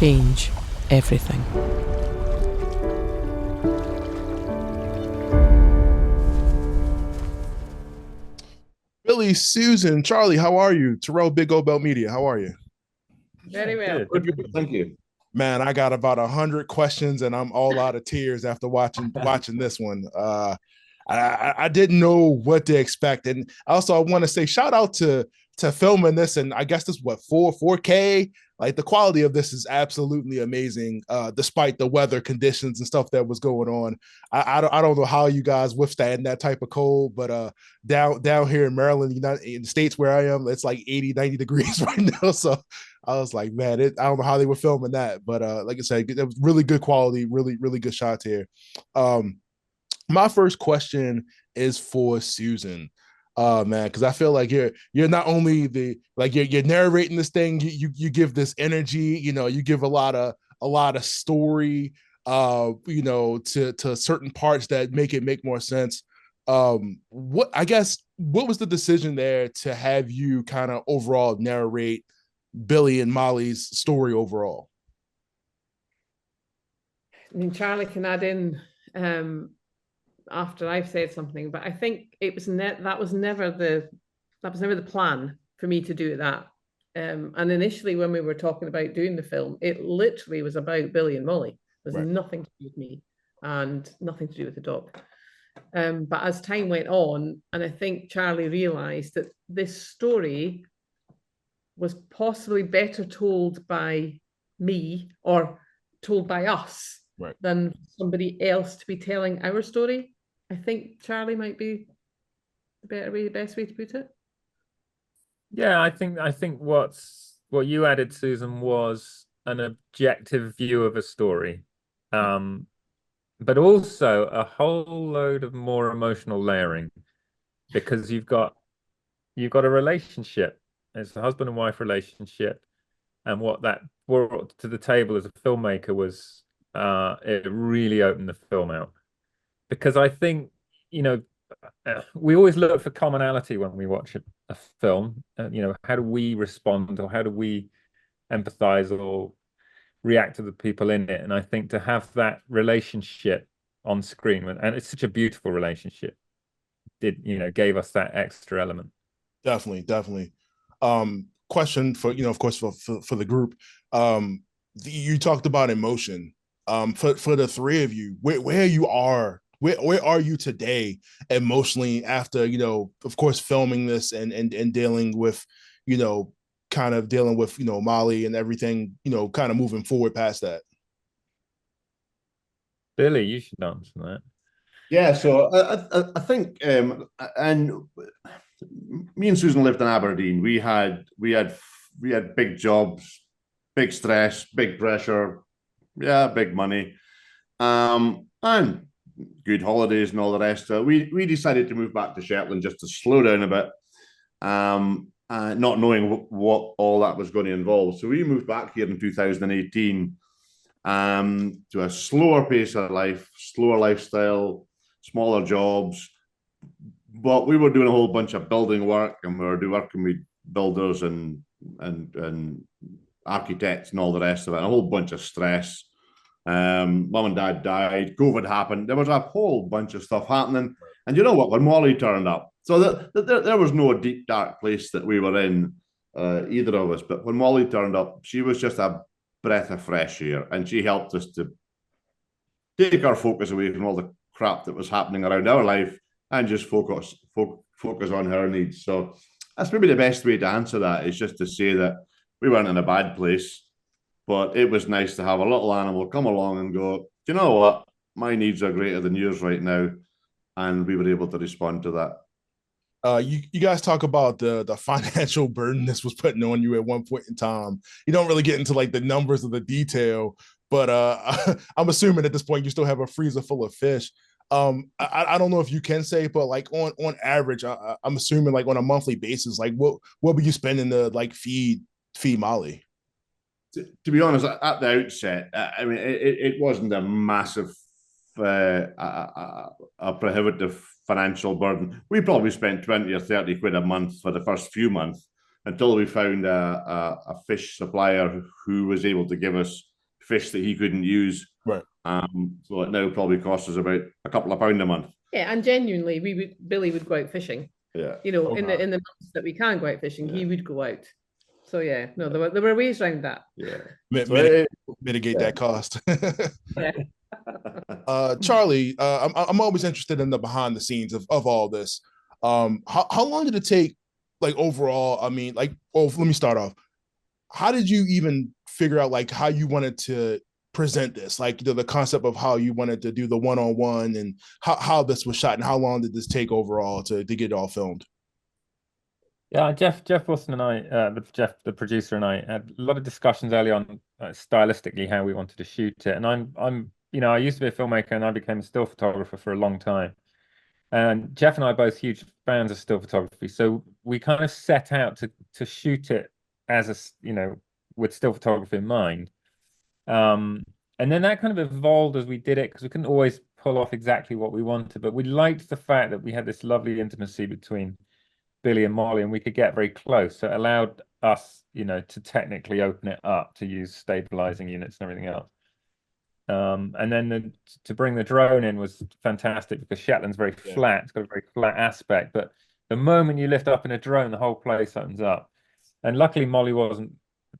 change everything. Billy, Susan, Charlie, how are you? Terrell, Big O Bell Media, how are you? Very well. Good, good, thank you. Man, I got about 100 questions, and I'm all out of tears after watching this one. I didn't know what to expect, and also I want to say shout out to filming this, and I guess this what 4K. Like the quality of this is absolutely amazing, despite the weather conditions and stuff that was going on. I don't know how you guys withstand that type of cold, but down here in Maryland, in the states where I am, it's like 80, 90 degrees right now. So I was like, man, I don't know how they were filming that, but like I said, it was really good quality, really, really good shots here. My first question is for Susan. Man, because I feel like you're not only you're narrating this thing, you give this energy, you give a lot of story, to certain parts that make more sense. What was the decision there to have you kind of overall narrate Billy and Molly's story overall? I mean, Charlie can add in after I've said something, but I think it was that was never the plan for me to do that. And initially, when we were talking about doing the film, it literally was about Billy and Molly. There's nothing to do with me and nothing to do with the dog. But as time went on, and I think Charlie realized that this story was possibly better told by me or told by us than somebody else to be telling our story. I think Charlie might be the best way to put it. Yeah, I think what you added, Susan, was an objective view of a story, but also a whole load of more emotional layering, because you've got a relationship. It's a husband and wife relationship, and what that brought to the table as a filmmaker was it really opened the film out. Because I think, we always look for commonality when we watch a film. How do we respond, or how do we empathize or react to the people in it? And I think to have that relationship on screen, and it's such a beautiful relationship, gave us that extra element. Definitely. Question for, of course, for the group. You talked about emotion. For the three of you, where are you today emotionally after, of course, filming this and dealing with, kind of dealing with, Molly and everything, kind of moving forward past that? Billy, you should answer that. Yeah, so I think, and me and Susan lived in Aberdeen. We had big jobs, big stress, big pressure, big money, and good holidays and all the rest. We decided to move back to Shetland just to slow down a bit, not knowing what all that was going to involve. So we moved back here in 2018 to a slower pace of life, slower lifestyle, smaller jobs. But we were doing a whole bunch of building work, and we were working with builders and architects and all the rest of it, and a whole bunch of stress. Mum and dad died, COVID happened, there was a whole bunch of stuff happening. And you know what, when Molly turned up, so there was no deep dark place that we were in, either of us, but when Molly turned up, she was just a breath of fresh air, and she helped us to take our focus away from all the crap that was happening around our life and just focus on her needs. So that's maybe the best way to answer that, is just to say that we weren't in a bad place, but it was nice to have a little animal come along and go, do you know what? My needs are greater than yours right now. And we were able to respond to that. You guys talk about the financial burden this was putting on you at one point in time. You don't really get into like the numbers of the detail, but I'm assuming at this point you still have a freezer full of fish. I don't know if you can say, but like on average, I'm assuming like on a monthly basis, like what were you spending to like feed Molly? To be honest, at the outset, I mean, it wasn't a massive, a prohibitive financial burden. We probably spent 20 or 30 quid a month for the first few months until we found a fish supplier who was able to give us fish that he couldn't use. Right. So it now probably costs us about a couple of pound a month. Yeah, and genuinely, Billy would go out fishing. Yeah. You know, Oh, in wow. the months that we can go out fishing, he Yeah. would go out. So yeah, no, there were ways around that. Yeah. Mi- So mitigate it- mitigate yeah. that cost. Yeah. Charlie, I'm always interested in the behind the scenes of all this. How long did it take, like overall? I mean, like, oh, let me start off. How did you even figure out like how you wanted to present this, like the concept of how you wanted to do the one-on-one and how this was shot, and how long did this take overall to get it all filmed? Yeah, Jeff Wilson and I, the producer, and I had a lot of discussions early on, stylistically how we wanted to shoot it. And I'm, you know, I used to be a filmmaker and I became a still photographer for a long time. And Jeff and I are both huge fans of still photography, so we kind of set out to shoot it as a, you know, with still photography in mind. And then that kind of evolved as we did it, because we couldn't always pull off exactly what we wanted, but we liked the fact that we had this lovely intimacy between Billy and Molly, and we could get very close. So it allowed us, you know, to technically open it up to use stabilizing units and everything else. And then to bring the drone in was fantastic, because Shetland's very flat. It's got a very flat aspect, but the moment you lift up in a drone, the whole place opens up. And luckily Molly wasn't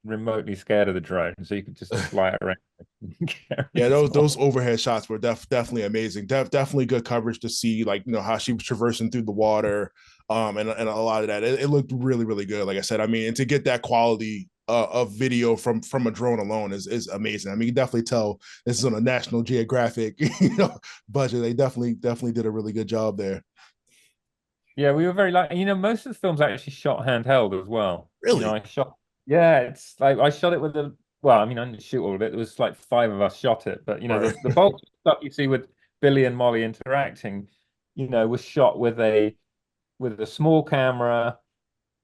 remotely scared of the drone, so you could just fly it around. Yeah, those overhead shots were definitely amazing. Definitely good coverage to see, like, you know, how she was traversing through the water, and a lot of that. It looked really, really good. Like I said, I mean, and to get that quality of video from a drone alone is amazing. I mean, you can definitely tell this is on a National Geographic, you know, budget. They definitely did a really good job there. Yeah, we were very lucky. You know, most of the films actually shot handheld as well. Really? You know, yeah, it's like I shot it with a, well, I mean, I didn't shoot all of it. It was like 5 of us shot it, but you know, Right. the bulk of stuff you see with Billy and Molly interacting, you know, was shot with a small camera,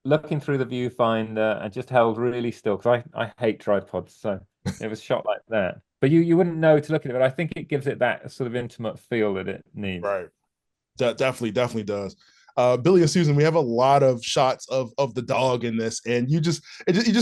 looking through the viewfinder, and just held really still, because I hate tripods, so it was shot like that. But you wouldn't know to look at it, but I think it gives it that sort of intimate feel that it needs. Right. That definitely does. Billy and Susan, we have a lot of shots of the dog in this, and you just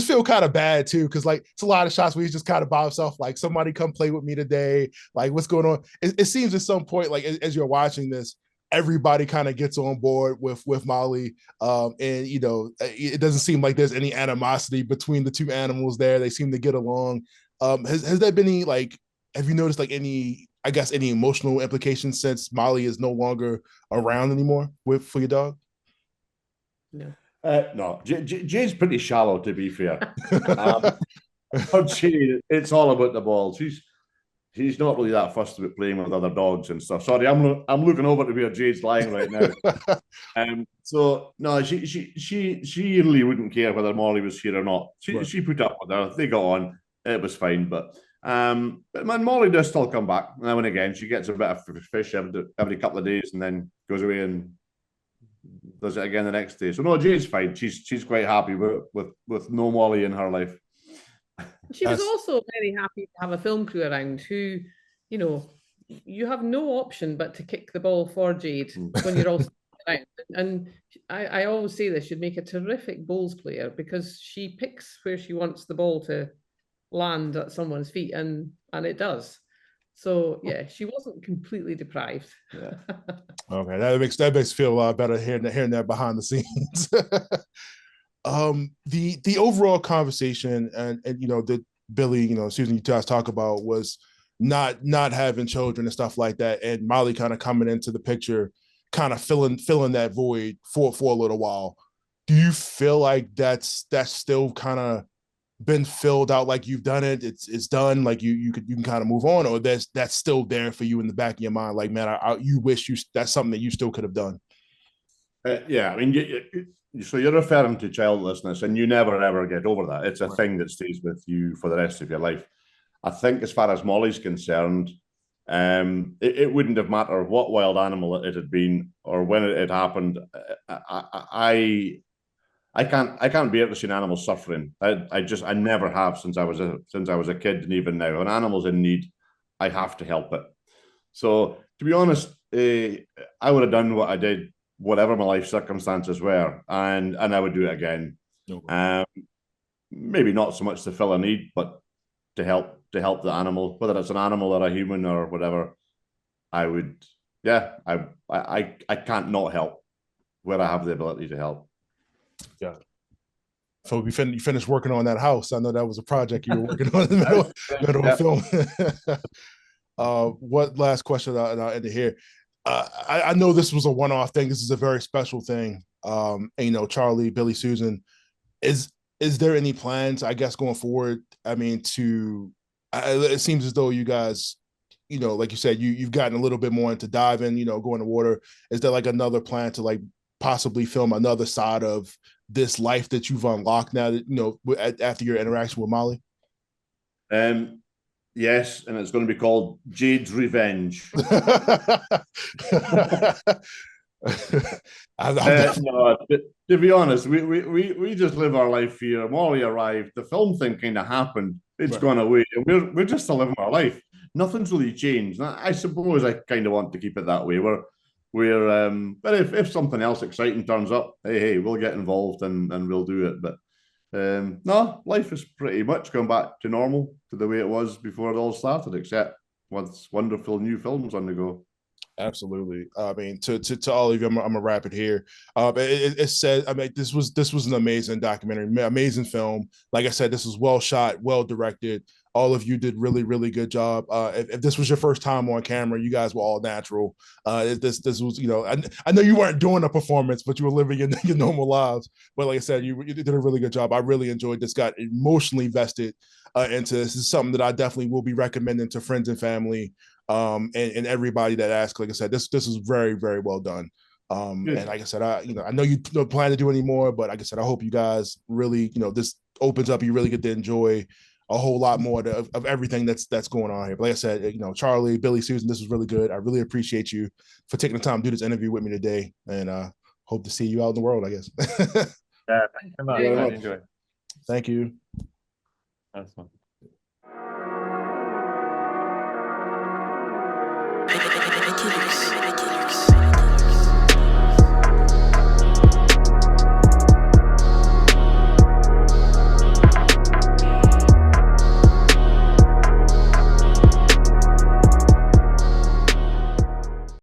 feel kind of bad too, because like it's a lot of shots where he's just kind of by himself, like, somebody come play with me today, like, what's going on? It seems at some point, like, as you're watching this, everybody kind of gets on board with Molly, and you know, it doesn't seem like there's any animosity between the two animals there. They seem to get along. Has there been any, like, have you noticed like any, I guess, any emotional implications since Molly is no longer around anymore for your dog? No. No, Jade's pretty shallow, to be fair. For Jade, it's all about the ball. She's not really that fussed about playing with other dogs and stuff. Sorry, I'm looking over to where Jade's lying right now. So no, she really wouldn't care whether Molly was here or not. She put up with her. They got on. It was fine, but man, Molly does still come back now and again. She gets a bit of fish every couple of days, and then goes away and does it again the next day. So no, Jade's fine. She's quite happy with no Molly in her life. She was also very happy to have a film crew around who, you know, you have no option but to kick the ball for Jade when you're all around. And I always say this, she'd make a terrific bowls player, because she picks where she wants the ball to land at someone's feet, and it does. So yeah, she wasn't completely deprived. Yeah. Okay, that makes me feel a lot better hearing that behind the scenes. The overall conversation, and you know, that Billy, you know, Susan, you guys talk about, was not having children and stuff like that, and Molly kind of coming into the picture, kind of filling that void for a little while. Do you feel like that's still kind of been filled out, like you've done it, it's done, like you can kind of move on, or that's still there for you in the back of your mind, like, man, you wish that's something that you still could have done? Yeah, I mean, so you're referring to childlessness, and you never ever get over that. It's a thing that stays with you for the rest of your life. I think as far as Molly's concerned, it wouldn't have mattered what wild animal it had been or when it had happened. I can't bear to see an animal suffering. I never have since I was a kid, and even now, when animal's in need, I have to help it. So to be honest, I would have done what I did, whatever my life circumstances were, and I would do it again. Okay. Maybe not so much to fill a need, but to help to help the animal, whether it's an animal or a human or whatever, I would. Yeah, I can't not help where I have the ability to help. Yeah. So you finished working on that house. I know that was a project you were working on in the middle of film. What last question? And I'll end it here. I know this was a one-off thing. This is a very special thing. And, you know, Charlie, Billy, Susan, is there any plans, I guess, going forward? I mean, it seems as though you guys, you know, like you said, you've gotten a little bit more into diving, you know, going to water. Is there like another plan to like possibly film another side of this life that you've unlocked now that, you know, after your interaction with Molly? Yes, and it's going to be called Jade's Revenge. No, to be honest, we just live our life here. Molly arrived, the film thing kind of happened. It's Right. gone away, and we're just still living our life. Nothing's really changed. I suppose I kind of want to keep it that way. But if something else exciting turns up, hey, we'll get involved and we'll do it. But no, life is pretty much gone back to normal, to the way it was before it all started, except with wonderful new films on the go. Absolutely. I mean, to all of you, I'm gonna wrap it here. It said, I mean, this was an amazing documentary, amazing film. Like I said, this was well shot, well directed. All of you did really, really good job. If this was your first time on camera, you guys were all natural. This was, you know, I know you weren't doing a performance, but you were living in your normal lives. But like I said, you did a really good job. I really enjoyed this. Got emotionally vested into this. This is something that I definitely will be recommending to friends and family. And everybody that asked. Like I said, this is very, very well done. And like I said, I know you don't plan to do any more, but like I said, I hope you guys really, you know, this opens up, you really get to enjoy a whole lot more of everything that's going on here. But like I said, you know, Charlie, Billy, Susan, this was really good. I really appreciate you for taking the time to do this interview with me today, and hope to see you out in the world, I guess. Yeah, thanks so much. Very I much. enjoyed it. Thank you. That's fun.